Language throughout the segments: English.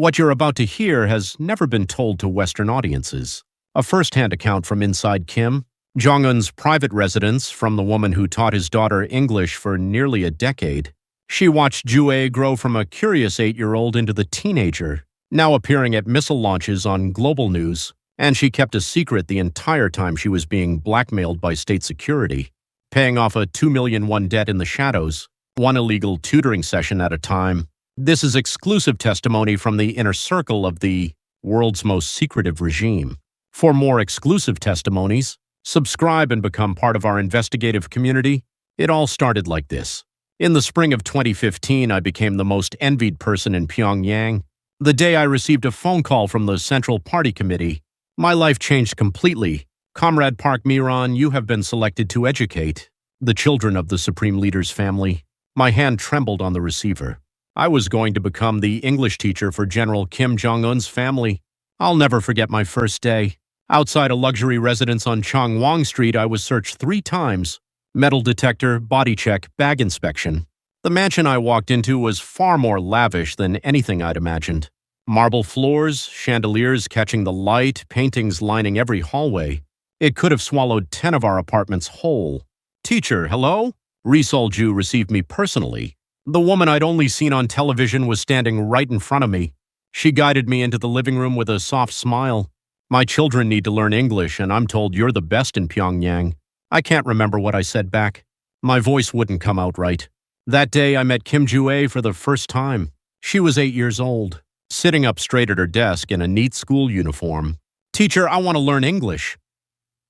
What you're about to hear has never been told to Western audiences. A first-hand account from inside Kim Jong-un's private residence from the woman who taught his daughter English for nearly a decade. She watched Jue grow from a curious 8-year-old into the teenager, now appearing at missile launches on global news, and she kept a secret the entire time she was being blackmailed by state security, paying off a $2 million debt in the shadows, one illegal tutoring session at a time. This is exclusive testimony from the inner circle of the world's most secretive regime. For more exclusive testimonies, subscribe and become part of our investigative community. It all started like this. In the spring of 2015, I became the most envied person in Pyongyang. The day I received a phone call from the Central Party Committee, my life changed completely. Comrade Park Miran, you have been selected to educate the children of the Supreme Leader's family. My hand trembled on the receiver. I was going to become the English teacher for General Kim Jong-un's family. I'll never forget my first day. Outside a luxury residence on Chongwon Street, I was searched 3 times. Metal detector, body check, bag inspection. The mansion I walked into was far more lavish than anything I'd imagined. Marble floors, chandeliers catching the light, paintings lining every hallway. It could have swallowed 10 of our apartments whole. Teacher, hello? Ri Sol-ju received me personally. The woman I'd only seen on television was standing right in front of me. She guided me into the living room with a soft smile. My children need to learn English, and I'm told you're the best in Pyongyang. I can't remember what I said back. My voice wouldn't come out right. That day, I met Kim Jue for the first time. She was 8 years old, sitting up straight at her desk in a neat school uniform. Teacher, I want to learn English.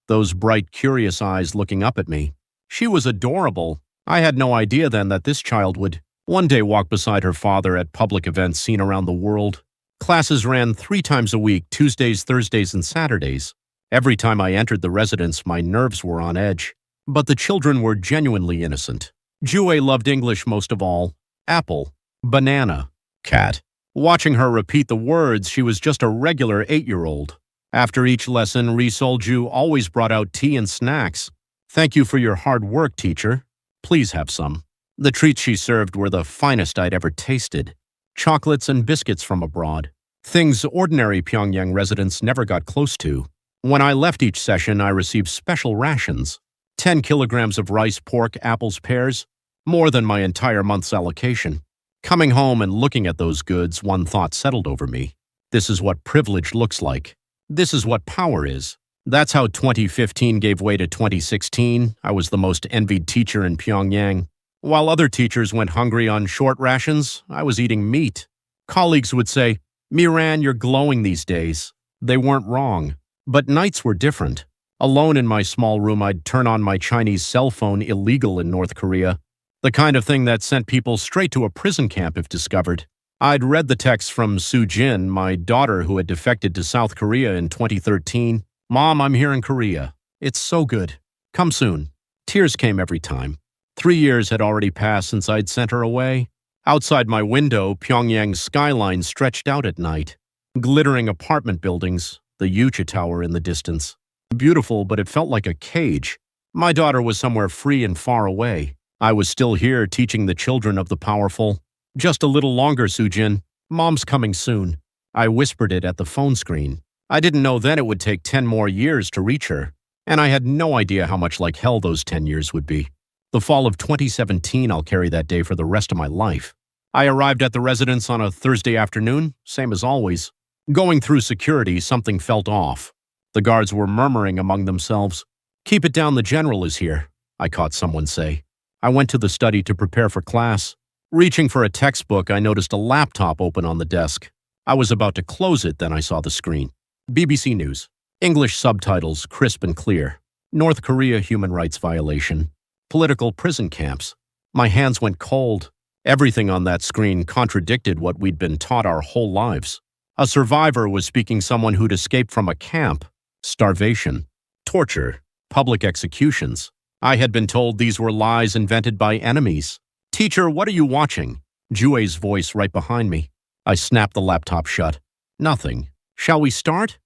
Those bright, curious eyes looking up at me. She was adorable. I had no idea then that this child would one day walk beside her father at public events seen around the world. Classes ran 3 times a week, Tuesdays, Thursdays, and Saturdays. Every time I entered the residence, my nerves were on edge. But the children were genuinely innocent. Jue loved English most of all. Apple, banana, cat. Watching her repeat the words, she was just a regular 8-year-old. After each lesson, Ri Sol-ju always brought out tea and snacks. Thank you for your hard work, teacher. Please have some. The treats she served were the finest I'd ever tasted. Chocolates and biscuits from abroad. Things ordinary Pyongyang residents never got close to. When I left each session, I received special rations. 10 kilograms of rice, pork, apples, pears. More than my entire month's allocation. Coming home and looking at those goods, one thought settled over me. This is what privilege looks like. This is what power is. That's how 2015 gave way to 2016. I was the most envied teacher in Pyongyang. While other teachers went hungry on short rations, I was eating meat. Colleagues would say, Miran, you're glowing these days. They weren't wrong. But nights were different. Alone in my small room, I'd turn on my Chinese cell phone, illegal in North Korea. The kind of thing that sent people straight to a prison camp if discovered. I'd read the text from Soo-jin, my daughter who had defected to South Korea in 2013. Mom, I'm here in Korea. It's so good. Come soon. Tears came every time. 3 years had already passed since I'd sent her away. Outside my window, Pyongyang's skyline stretched out at night. Glittering apartment buildings, the Yucha Tower in the distance. Beautiful, but it felt like a cage. My daughter was somewhere free and far away. I was still here teaching the children of the powerful. Just a little longer, Soo-jin. Mom's coming soon. I whispered it at the phone screen. I didn't know then it would take 10 more years to reach her. And I had no idea how much like hell those 10 years would be. The fall of 2017, I'll carry that day for the rest of my life. I arrived at the residence on a Thursday afternoon, same as always. Going through security, something felt off. The guards were murmuring among themselves. Keep it down, the general is here, I caught someone say. I went to the study to prepare for class. Reaching for a textbook, I noticed a laptop open on the desk. I was about to close it, then I saw the screen. BBC News. English subtitles, crisp and clear. North Korea human rights violation. Political prison camps. My hands went cold. Everything on that screen contradicted what we'd been taught our whole lives. A survivor was speaking someone who'd escaped from a camp. Starvation. Torture. Public executions. I had been told these were lies invented by enemies. Teacher, what are you watching? Jue's voice right behind me. I snapped the laptop shut. Nothing. Shall we start?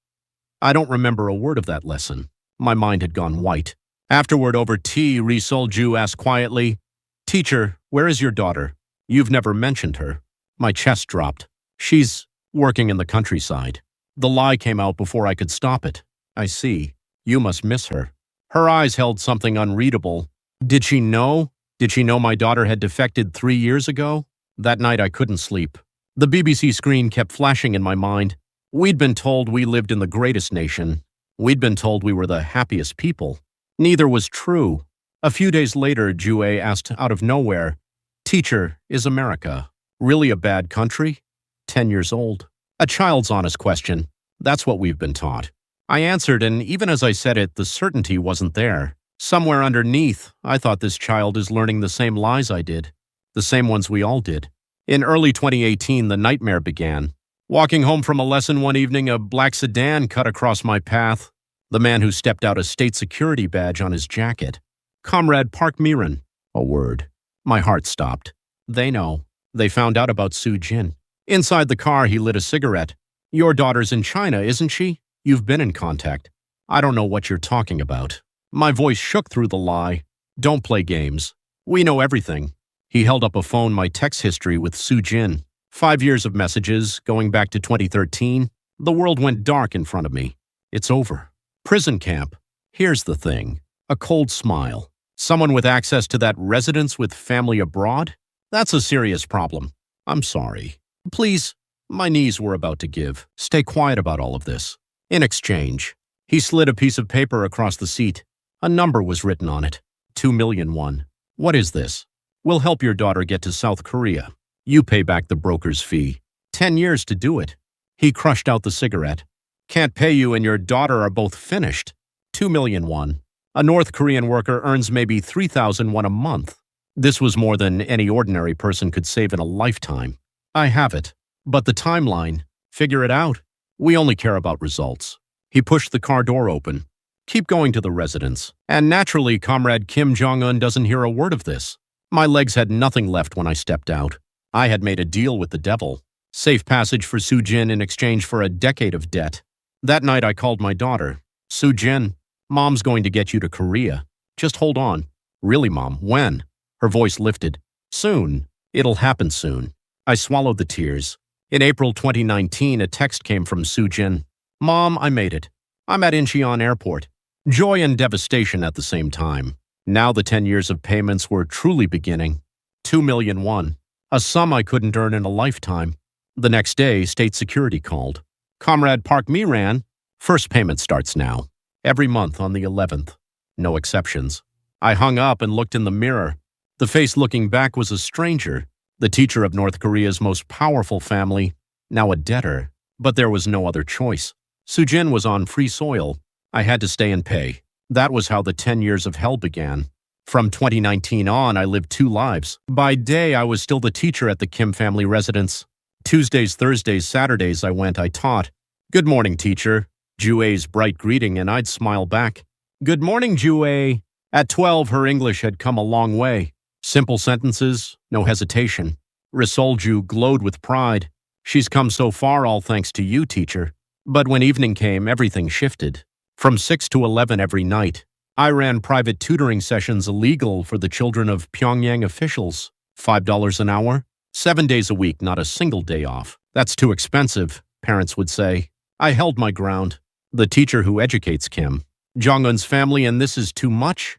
I don't remember a word of that lesson. My mind had gone white. Afterward, over tea, Ri Sol-ju asked quietly, Teacher, where is your daughter? You've never mentioned her. My chest dropped. She's working in the countryside. The lie came out before I could stop it. I see. You must miss her. Her eyes held something unreadable. Did she know? Did she know my daughter had defected 3 years ago? That night I couldn't sleep. The BBC screen kept flashing in my mind. We'd been told we lived in the greatest nation. We'd been told we were the happiest people. Neither was true. A few days later, Jue asked out of nowhere, "Teacher, is America really a bad country?" 10 years old. A child's honest question. That's what we've been taught. I answered, and even as I said it, the certainty wasn't there. Somewhere underneath, I thought this child is learning the same lies I did, the same ones we all did. In early 2018, the nightmare began. Walking home from a lesson one evening, a black sedan cut across my path. The man who stepped out a state security badge on his jacket. Comrade Park Miran. A word. My heart stopped. They know. They found out about Su Jin. Inside the car, he lit a cigarette. "Your daughter's in China, isn't she? You've been in contact." "I don't know what you're talking about." My voice shook through the lie. "Don't play games. We know everything." He held up a phone, my text history with Su Jin. 5 years of messages, going back to 2013. The world went dark in front of me. It's over. Prison camp. Here's the thing. A cold smile. Someone with access to that residence with family abroad? That's a serious problem. I'm sorry. Please. My knees were about to give. Stay quiet about all of this. In exchange, he slid a piece of paper across the seat. A number was written on it. 2,000,001. What is this? We'll help your daughter get to South Korea. You pay back the broker's fee. 10 years to do it. He crushed out the cigarette. Can't pay you and your daughter are both finished. 2,000,001. A North Korean worker earns maybe 3,001 a month. This was more than any ordinary person could save in a lifetime. I have it. But the timeline, figure it out. We only care about results. He pushed the car door open. Keep going to the residence. And naturally, Comrade Kim Jong-un doesn't hear a word of this. My legs had nothing left when I stepped out. I had made a deal with the devil. Safe passage for Su Jin in exchange for a decade of debt. That night I called my daughter. "Su Jin, Mom's going to get you to Korea. Just hold on." "Really, Mom? When?" Her voice lifted. "Soon. It'll happen soon." I swallowed the tears. In April 2019, a text came from Su Jin. "Mom, I made it. I'm at Incheon Airport." Joy and devastation at the same time. Now the 10 years of payments were truly beginning. 2,000,001. A sum I couldn't earn in a lifetime. The next day, state security called. "Comrade Park Miran, first payment starts now. Every month on the 11th. No exceptions." I hung up and looked in the mirror. The face looking back was a stranger, the teacher of North Korea's most powerful family, now a debtor. But there was no other choice. Su Jin was on free soil. I had to stay and pay. That was how the 10 years of hell began. From 2019 on, I lived 2 lives. By day, I was still the teacher at the Kim family residence. Tuesdays, Thursdays, Saturdays, I taught. "Good morning, teacher." Jue's bright greeting, and I'd smile back. "Good morning, Jue." At 12, her English had come a long way. Simple sentences, no hesitation. Risolju glowed with pride. "She's come so far, all thanks to you, teacher." But when evening came, everything shifted. From 6 to 11 every night, I ran private tutoring sessions illegal for the children of Pyongyang officials. $5 an hour, 7 days a week, not a single day off. "That's too expensive," parents would say. I held my ground. The teacher who educates Kim Jong-un's family, and this is too much?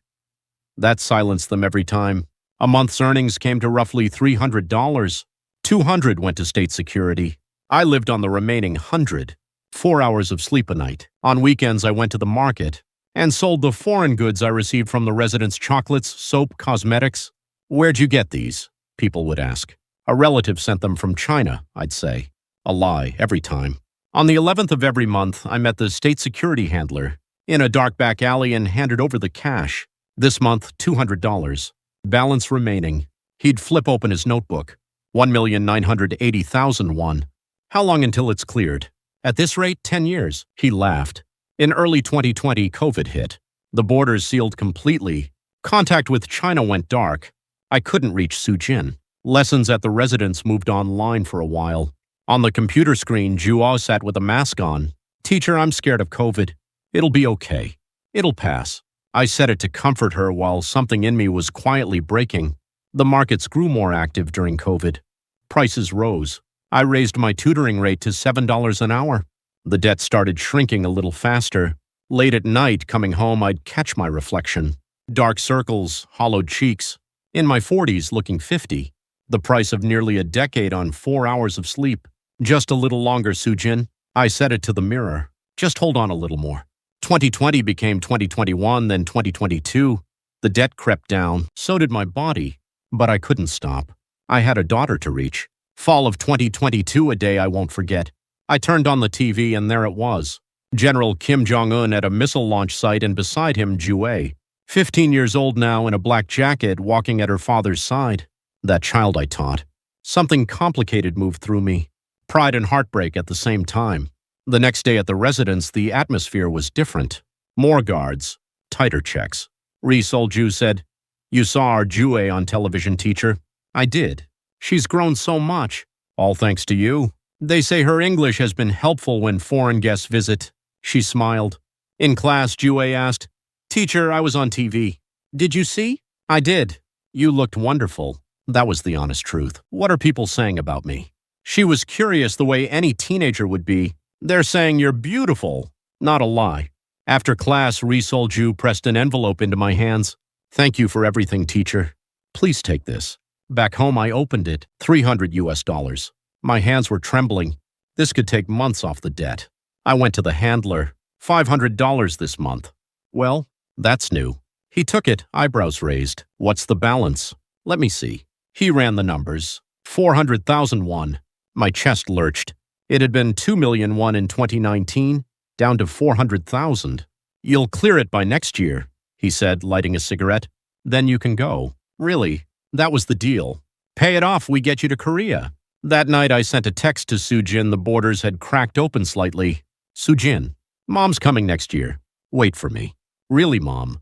That silenced them every time. A month's earnings came to roughly $300. 200 went to state security. I lived on the remaining 100. 4 hours of sleep a night. On weekends, I went to the market and sold the foreign goods I received from the residents: chocolates, soap, cosmetics. "Where'd you get these?" people would ask. "A relative sent them from China," I'd say. A lie every time. On the 11th of every month, I met the state security handler in a dark back alley and handed over the cash. This month, $200. Balance remaining. He'd flip open his notebook. 1,980,001. "How long until it's cleared?" "At this rate, 10 years. He laughed. In early 2020, COVID hit. The borders sealed completely. Contact with China went dark. I couldn't reach Su Jin. Lessons at the residence moved online for a while. On the computer screen, Juo sat with a mask on. "Teacher, I'm scared of COVID. It'll be okay. It'll pass." I said it to comfort her while something in me was quietly breaking. The markets grew more active during COVID. Prices rose. I raised my tutoring rate to $7 an hour. The debt started shrinking a little faster. Late at night, coming home, I'd catch my reflection. Dark circles, hollowed cheeks. In my 40s, looking 50. The price of nearly a decade on 4 hours of sleep. Just a little longer, Sujin. I said it to the mirror. Just hold on a little more. 2020 became 2021, then 2022. The debt crept down. So did my body. But I couldn't stop. I had a daughter to reach. Fall of 2022, a day I won't forget. I turned on the TV and there it was. General Kim Jong-un at a missile launch site and beside him, Jue. 15 years old now in a black jacket, walking at her father's side. That child I taught. Something complicated moved through me. Pride and heartbreak at the same time. The next day at the residence, the atmosphere was different. More guards. Tighter checks. Ri Sol-ju said, "You saw our Jue on television, teacher." I did. "She's grown so much. All thanks to you. They say her English has been helpful when foreign guests visit." She smiled. In class, Jue asked, "Teacher, I was on TV. Did you see?" "I did. You looked wonderful." That was the honest truth. What are people saying about me? She was curious the way any teenager would be. They're saying you're beautiful. Not a lie. After class, Ri Sol-ju pressed an envelope into my hands. "Thank you for everything, teacher. Please take this." Back home, I opened it. $300. My hands were trembling. This could take months off the debt. I went to the handler. $500 this month. "Well, that's new." He took it, eyebrows raised. "What's the balance?" "Let me see." He ran the numbers. 400,000 won. My chest lurched. It had been 2 million won in 2019, down to 400,000. "You'll clear it by next year," he said, lighting a cigarette. "Then you can go." Really, that was the deal. Pay it off, we get you to Korea. That night I sent a text to Sujin. The borders had cracked open slightly. "Sujin, Mom's coming next year. Wait for me." "Really, Mom?"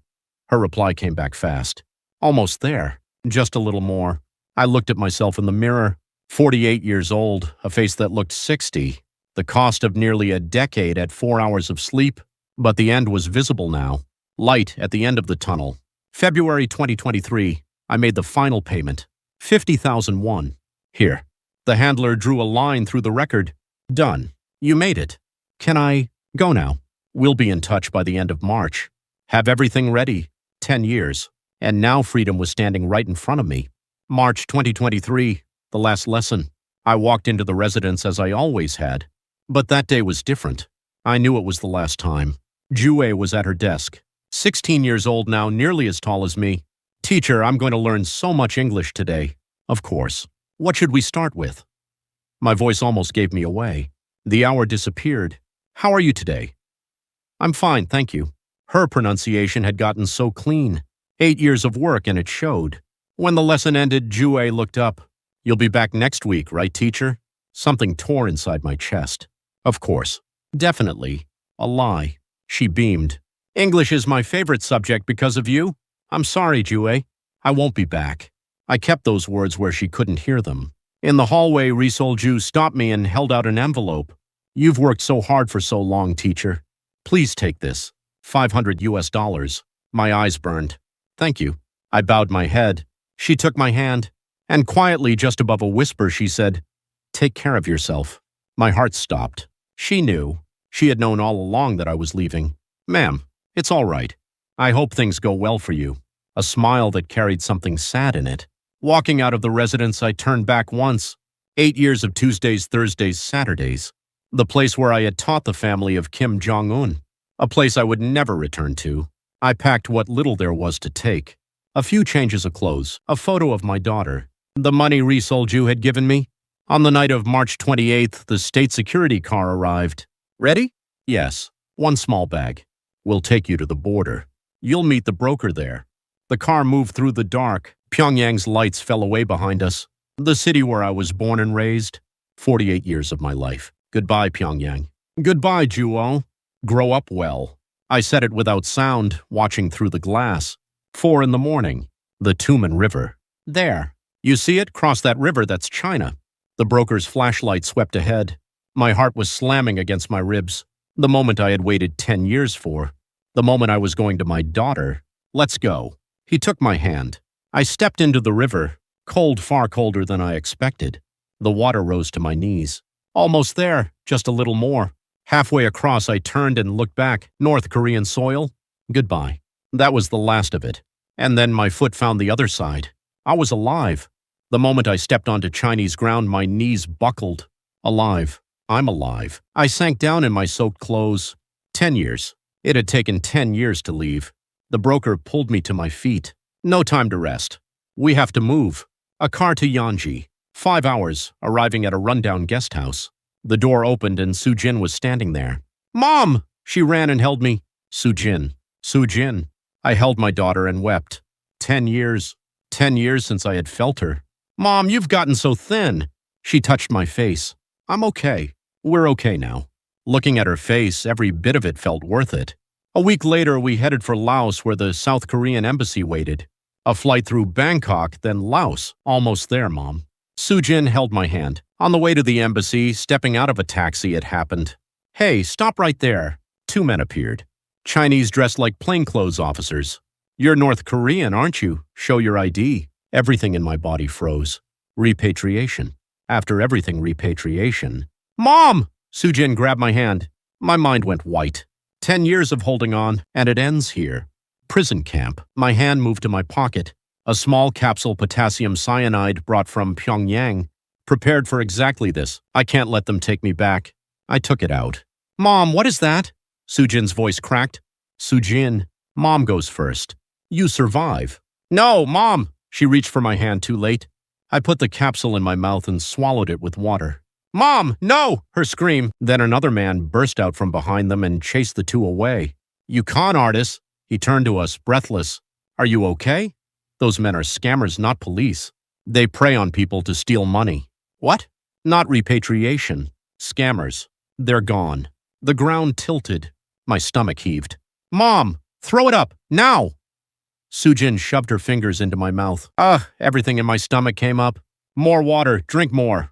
Her reply came back fast. "Almost there. Just a little more." I looked at myself in the mirror. 48 years old, a face that looked 60. The cost of nearly a decade at 4 hours of sleep. But the end was visible now. Light at the end of the tunnel. February 2023, I made the final payment. 50,000 won. Here. The handler drew a line through the record. "Done. You made it. Can I go now? We'll be in touch by the end of March. Have everything ready. 10 years. And now freedom was standing right in front of me. March 2023, the last lesson. I walked into the residence as I always had. But that day was different. I knew it was the last time. Jue was at her desk. 16 years old now, nearly as tall as me. "Teacher, I'm going to learn so much English today." "Of course. What should we start with?" My voice almost gave me away. The hour disappeared. "How are you today?" "I'm fine, thank you." Her pronunciation had gotten so clean. 8 years of work, and it showed. When the lesson ended, Jue looked up. "You'll be back next week, right, teacher?" Something tore inside my chest. "Of course. Definitely. A lie." She beamed. "English is my favorite subject because of you. I'm sorry, Jue. I won't be back." I kept those words where she couldn't hear them. In the hallway, Ri Sol-ju stopped me and held out an envelope. "You've worked so hard for so long, teacher. Please take this. $500. My eyes burned. "Thank you." I bowed my head. She took my hand, and quietly, just above a whisper, she said, "Take care of yourself." My heart stopped. She knew. She had known all along that I was leaving. "Ma'am, it's all right. I hope things go well for you." A smile that carried something sad in it. Walking out of the residence, I turned back once. 8 years of Tuesdays, Thursdays, Saturdays. The place where I had taught the family of Kim Jong-un. A place I would never return to. I packed what little there was to take. A few changes of clothes, a photo of my daughter, the money Ri Sol-ju had given me. On the night of March 28th, the state security car arrived. "Ready?" "Yes. One small bag. We'll take you to the border. You'll meet the broker there." The car moved through the dark. Pyongyang's lights fell away behind us. The city where I was born and raised. 48 years of my life. Goodbye, Pyongyang. Goodbye, Juo. Grow up well. I said it without sound, watching through the glass. 4 in the morning. The Tumen River. There. You see it? Cross that river, that's China. The broker's flashlight swept ahead. My heart was slamming against my ribs. The moment I had waited 10 years for. The moment I was going to my daughter. "Let's go." He took my hand. I stepped into the river, cold, far colder than I expected. The water rose to my knees. Almost there, just a little more. Halfway across, I turned and looked back. North Korean soil? Goodbye. That was the last of it. And then my foot found the other side. I was alive. The moment I stepped onto Chinese ground, my knees buckled. Alive. I'm alive. I sank down in my soaked clothes. 10 years. It had taken 10 years to leave. The broker pulled me to my feet. No time to rest. We have to move. A car to Yanji. 5 hours, arriving at a rundown guest house. The door opened and Sujin was standing there. Mom! She ran and held me. Sujin. Sujin. I held my daughter and wept. 10 years. 10 years since I had felt her. Mom, you've gotten so thin. She touched my face. I'm okay. We're okay now. Looking at her face, every bit of it felt worth it. A week later, we headed for Laos, where the South Korean embassy waited. A flight through Bangkok, then Laos. Almost there, Mom. Sujin held my hand. On the way to the embassy, stepping out of a taxi, it happened. Hey, stop right there. 2 men appeared. Chinese dressed like plainclothes officers. You're North Korean, aren't you? Show your ID. Everything in my body froze. Repatriation. After everything, repatriation. Mom! Sujin grabbed my hand. My mind went white. 10 years of holding on, and it ends here. Prison camp. My hand moved to my pocket. A small capsule potassium cyanide brought from Pyongyang. Prepared for exactly this. I can't let them take me back. I took it out. Mom, what is that? Sujin's voice cracked. Sujin. Mom goes first. You survive. No, Mom! She reached for my hand too late. I put the capsule in my mouth and swallowed it with water. Mom, no! Her scream. Then another man burst out from behind them and chased the two away. You con artists! He turned to us, breathless. Are you okay? Those men are scammers, not police. They prey on people to steal money. What? Not repatriation. Scammers. They're gone. The ground tilted. My stomach heaved. Mom, throw it up, now! Sujin shoved her fingers into my mouth. Everything in my stomach came up. More water, drink more.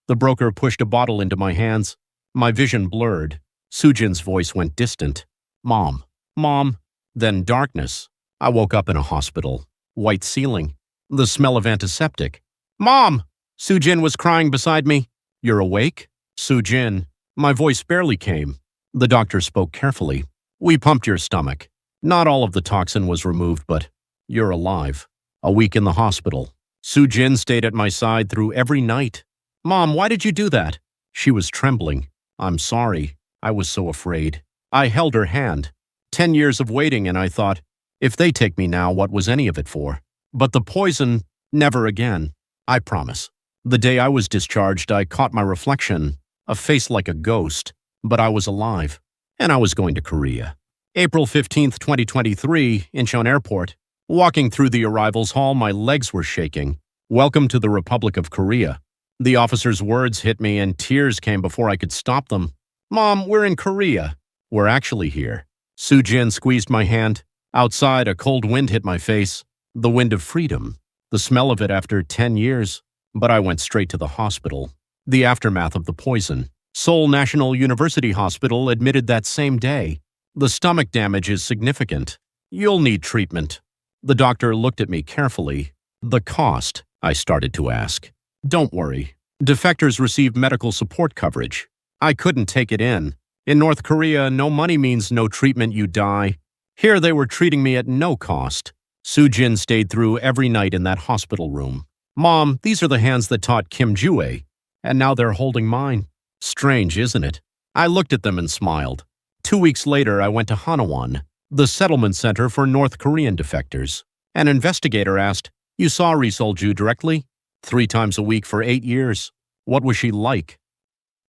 The broker pushed a bottle into my hands. My vision blurred. Sujin's voice went distant. Mom. Mom. Then darkness. I woke up in a hospital. White ceiling. The smell of antiseptic. Mom! Sujin was crying beside me. You're awake? Sujin. My voice barely came. The doctor spoke carefully. We pumped your stomach. Not all of the toxin was removed, but you're alive. A week in the hospital. Sujin stayed at my side through every night. Mom, why did you do that? She was trembling. I'm sorry. I was so afraid. I held her hand. 10 years of waiting, and I thought, if they take me now, what was any of it for? But the poison, never again. I promise. The day I was discharged, I caught my reflection, a face like a ghost, but I was alive, and I was going to Korea. April 15th, 2023, Incheon Airport. Walking through the arrivals hall, my legs were shaking. Welcome to the Republic of Korea. The officer's words hit me and tears came before I could stop them. Mom, we're in Korea. We're actually here. Sujin squeezed my hand. Outside, a cold wind hit my face. The wind of freedom. The smell of it after 10 years. But I went straight to the hospital. The aftermath of the poison. Seoul National University Hospital admitted that same day. The stomach damage is significant. You'll need treatment. The doctor looked at me carefully. The cost, I started to ask. Don't worry. Defectors receive medical support coverage. I couldn't take it in. In North Korea, no money means no treatment, you die. Here they were treating me at no cost. Sujin stayed through every night in that hospital room. Mom, these are the hands that taught Kim Jue, and now they're holding mine. Strange, isn't it? I looked at them and smiled. 2 weeks later, I went to Hanwon, the settlement center for North Korean defectors. An investigator asked, You saw Ri Sol-ju directly? 3 times a week for 8 years. What was she like?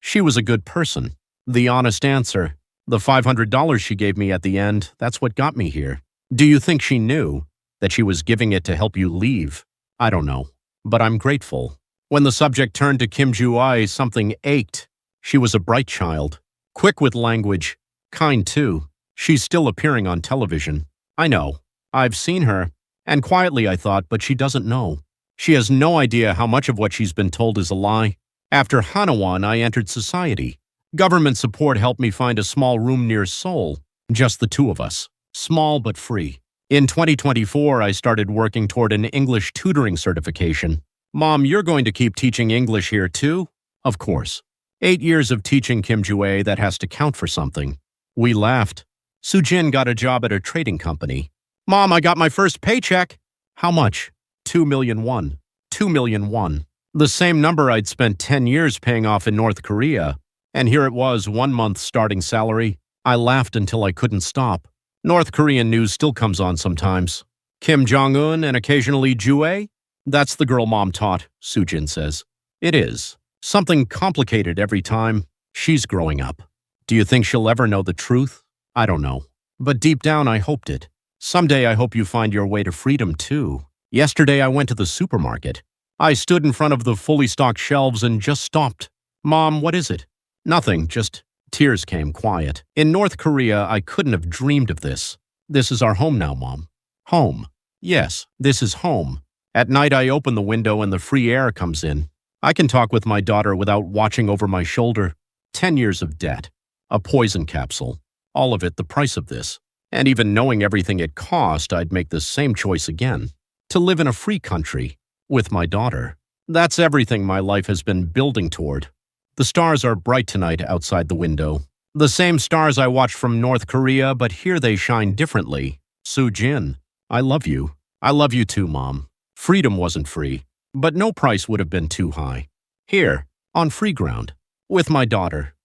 She was a good person. The honest answer. The $500 she gave me at the end, that's what got me here. Do you think she knew that she was giving it to help you leave? I don't know, but I'm grateful. When the subject turned to Kim Ju-ai, something ached. She was a bright child, quick with language, kind too. She's still appearing on television. I know. I've seen her. And quietly I thought, but she doesn't know. She has no idea how much of what she's been told is a lie. After Hanwon, I entered society. Government support helped me find a small room near Seoul. Just the two of us. Small but free. In 2024, I started working toward an English tutoring certification. Mom, you're going to keep teaching English here too? Of course. 8 years of teaching Kim Jue, that has to count for something. We laughed. Sujin got a job at a trading company. Mom, I got my first paycheck. How much? 2,000,001. 2,000,001. The same number I'd spent 10 years paying off in North Korea. And here it was, 1 month starting salary. I laughed until I couldn't stop. North Korean news still comes on sometimes. Kim Jong-un and occasionally Jue? That's the girl Mom taught, Sujin says. It is. Something complicated every time. She's growing up. Do you think she'll ever know the truth? I don't know. But deep down, I hoped it. Someday I hope you find your way to freedom too. Yesterday I went to the supermarket. I stood in front of the fully stocked shelves and just stopped. Mom, what is it? Nothing, just tears came quiet. In North Korea, I couldn't have dreamed of this. This is our home now, Mom. Home. Yes, this is home. At night I open the window and the free air comes in. I can talk with my daughter without watching over my shoulder. 10 years of debt. A poison capsule. All of it the price of this. And even knowing everything it cost, I'd make the same choice again. To live in a free country. With my daughter. That's everything my life has been building toward. The stars are bright tonight outside the window. The same stars I watched from North Korea, but here they shine differently. Sujin, I love you. I love you too, Mom. Freedom wasn't free, but no price would have been too high. Here, on free ground, with my daughter.